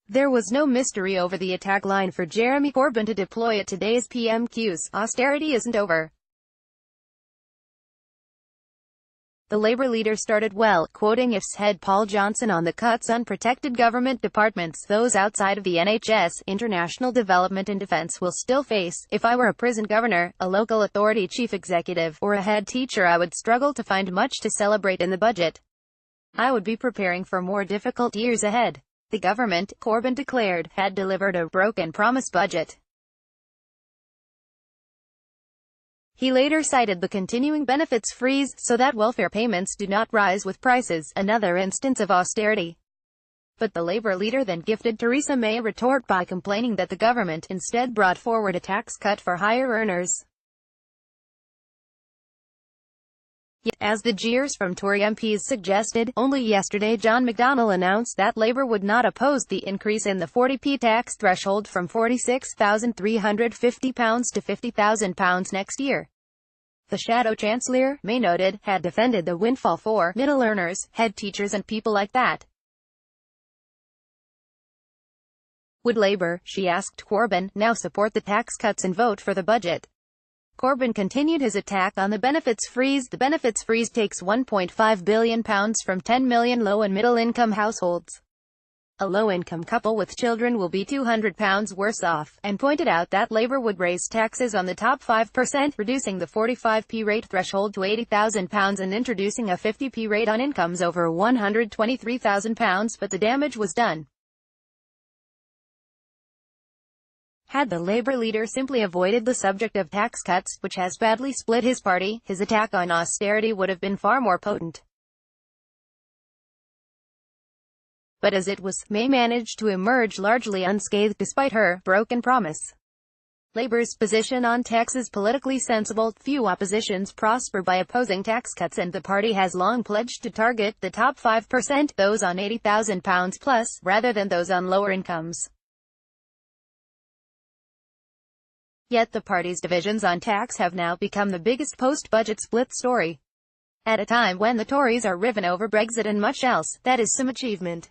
There was no mystery over the attack line for Jeremy Corbyn to deploy at today's PMQs. Austerity isn't over. The Labour leader started well, quoting IF's head Paul Johnson on the cuts unprotected government departments, those outside of the NHS, international development and defence will still face. If I were a prison governor, a local authority chief executive, or a head teacher, I would struggle to find much to celebrate in the budget. I would be preparing for more difficult years ahead. The government, Corbyn declared, had delivered a broken promise budget. He later cited the continuing benefits freeze, so that welfare payments do not rise with prices, another instance of austerity. But the Labour leader then gifted Theresa May a retort by complaining that the government instead brought forward a tax cut for higher earners. Yet, as the jeers from Tory MPs suggested, only yesterday John McDonnell announced that Labour would not oppose the increase in the 40p tax threshold from £46,350 to £50,000 next year. The Shadow Chancellor, May noted, had defended the windfall for middle earners, head teachers and people like that. Would Labour, she asked Corbyn, now support the tax cuts and vote for the budget? Corbyn continued his attack on the benefits freeze. The benefits freeze takes £1.5 billion from 10 million low and middle-income households. A low-income couple with children will be £200 worse off, and pointed out that Labour would raise taxes on the top 5%, reducing the 45p rate threshold to £80,000 and introducing a 50p rate on incomes over £123,000, but the damage was done. Had the Labour leader simply avoided the subject of tax cuts, which has badly split his party, his attack on austerity would have been far more potent. But as it was, May managed to emerge largely unscathed despite her broken promise. Labour's position on tax is politically sensible. Few oppositions prosper by opposing tax cuts, and the party has long pledged to target the top 5%, those on £80,000 plus, rather than those on lower incomes. Yet the party's divisions on tax have now become the biggest post-budget split story. At a time when the Tories are riven over Brexit and much else, that is some achievement.